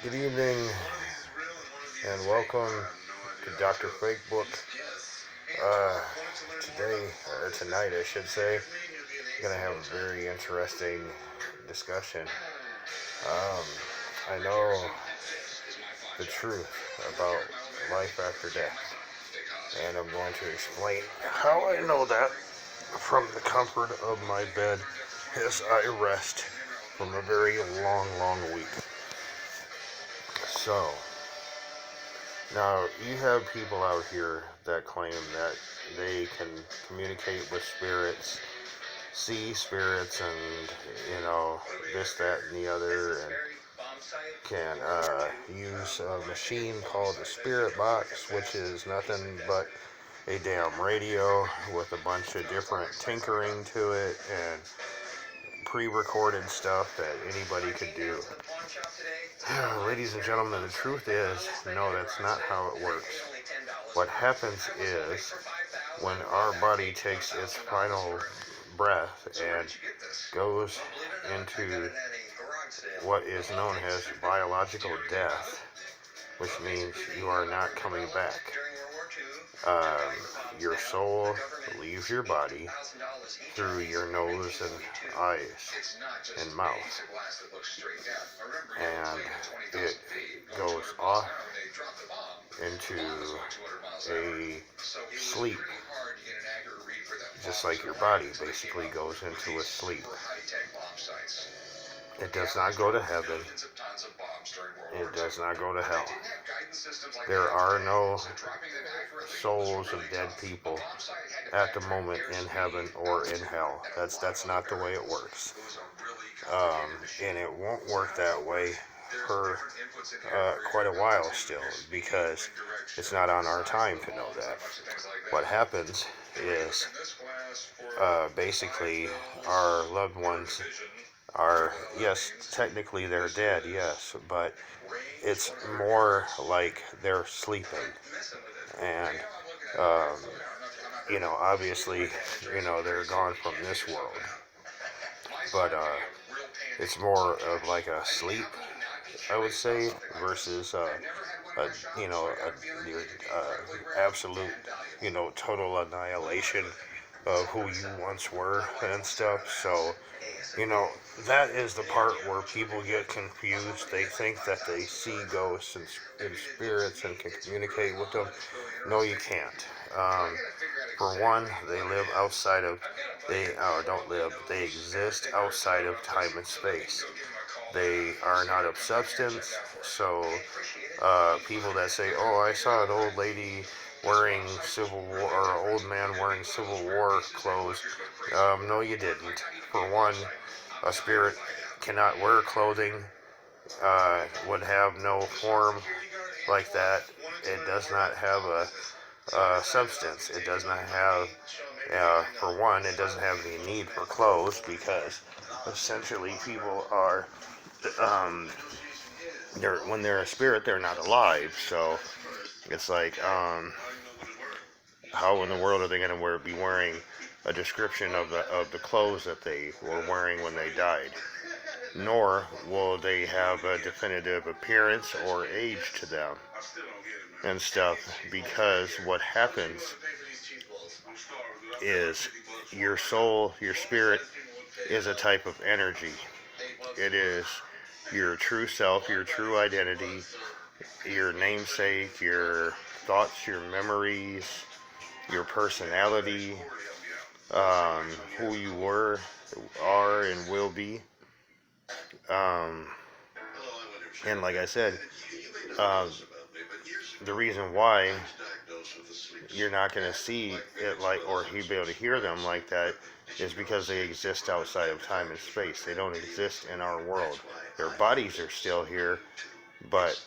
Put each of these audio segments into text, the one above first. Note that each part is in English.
Good evening and welcome to Dr. Fake Book. Uh, Today, or tonight I should say, I'm going to have a very interesting discussion. Um, I know the truth about life after death, and I'm going to explain how I know that from the comfort of my bed as I rest from a very long week. So, now, you have people out here that claim that they can communicate with spirits, see spirits, and, this, that, and the other, and can use a machine called the Spirit Box, which is nothing but a damn radio with a bunch of different tinkering to it and pre-recorded stuff that anybody could do. Ladies and gentlemen, the truth is, no, that's not how it works. What happens is, when our body takes its final breath and goes into what is known as biological death, which means you are not coming back. Your soul leaves your body through your nose and eyes and mouth, and it goes off into a sleep, just like your body basically goes into a sleep. It does not go to heaven. It does not go to hell. There are no souls of dead people at the moment in heaven or in hell. That's not the way it works. And it won't work that way for quite a while still, because it's not on our time to know that. What happens is, basically, our loved ones are, yes, technically they're dead, yes, but it's more like they're sleeping. And, obviously, they're gone from this world. But it's more of like a sleep, I would say, versus absolute, total annihilation of who you once were and stuff. So, that is the part where people get confused. They think that they see ghosts and spirits and can communicate with them. No, you can't. For one, they live outside of, they exist outside of time and space. They are not of substance, so people that say, oh, I saw an old lady wearing Civil War, or an old man wearing Civil War clothes. No, you didn't. For one, a spirit cannot wear clothing, would have no form like that. It does not have a substance. It does not have, for one, it doesn't have any need for clothes, because essentially people are, when they're a spirit, they're not alive. So it's like, how in the world are they going to be wearing a description of the clothes that they were wearing when they died? Nor will they have a definitive appearance or age to them and stuff, because what happens is your soul, your spirit, is a type of energy. It is your true self, your true identity, your namesake, your thoughts, your memories, your personality, who you were, are, and will be. And like I said, the reason why you're not going to see it or be able to hear them like that is because they exist outside of time and space. They don't exist in our world. Their bodies are still here, but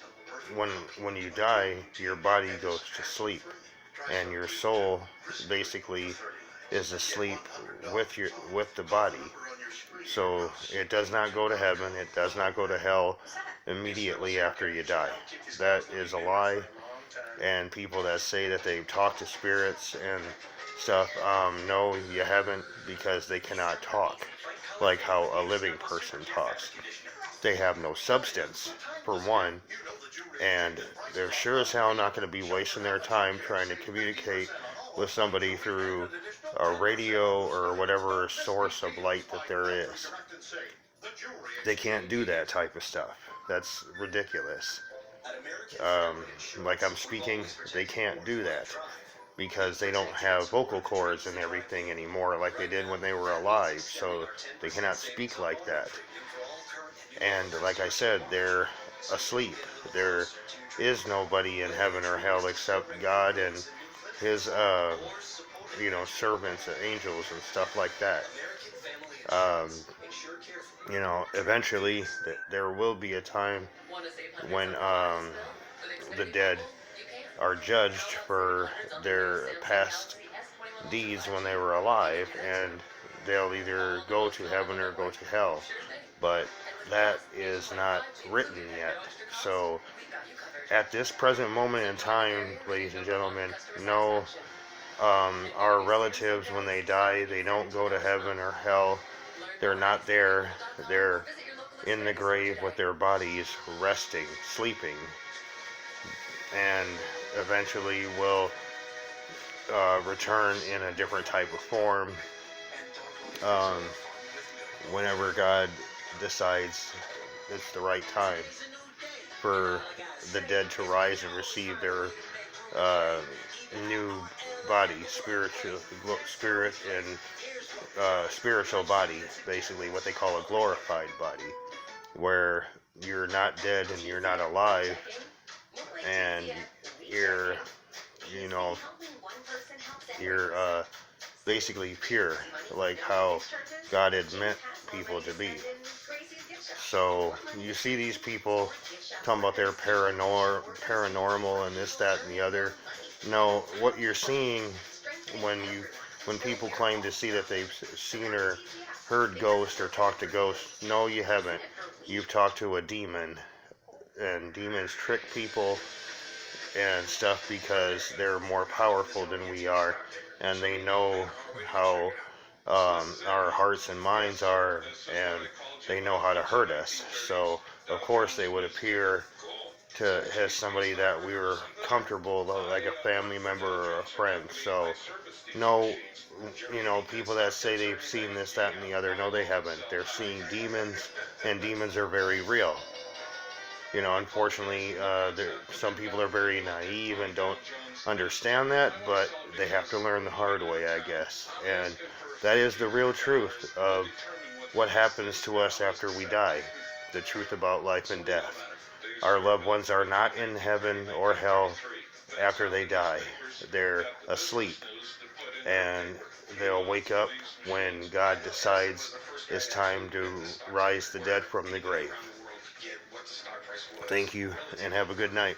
when you die, your body goes to sleep, and your soul basically is asleep with the body. So it does not go to heaven. It does not go to hell immediately after you die. That is a lie. And people that say that they've talked to spirits and stuff, no, you haven't, because they cannot talk like how a living person talks. they have no substance, for one, and they're sure as hell not going to be wasting their time trying to communicate with somebody through a radio or whatever source of light that there is. They can't do that type of stuff. That's ridiculous. Like I'm speaking, they can't do that because they don't have vocal cords and everything anymore like they did when they were alive, so they cannot speak like that. And like I said, they're asleep. There is nobody in heaven or hell except God and his servants and angels and stuff like that. Eventually there will be a time when the dead are judged for their past deeds when they were alive, and they'll either go to heaven or go to hell. But that is not written yet. So at this present moment in time, ladies and gentlemen, no, our relatives, when they die, they don't go to heaven or hell. They're not there. They're in the grave with their bodies resting, sleeping, and eventually will return in a different type of form whenever God decides it's the right time for the dead to rise and receive their new body, spirit and spiritual body, basically what they call a glorified body, where you're not dead and you're not alive, and you're basically pure, like how God had meant people to be. So you see these people talking about their paranormal and this, that, and the other. No, what you're seeing when people claim to see that they've seen or heard ghosts or talked to ghosts, no, you haven't. You've talked to a demon, and demons trick people and stuff because they're more powerful than we are, and they know how our hearts and minds are, and they know how to hurt us. So of course they would appear to as somebody that we were comfortable, like a family member or a friend. So no, people that say they've seen this, that, and the other, no, they haven't. They're seeing demons, and demons are very real. Unfortunately, some people are very naive and don't understand that, but they have to learn the hard way, I guess. And that is the real truth of what happens to us after we die, the truth about life and death. Our loved ones are not in heaven or hell after they die. They're asleep, and they'll wake up when God decides it's time to rise the dead from the grave. Thank you, and have a good night.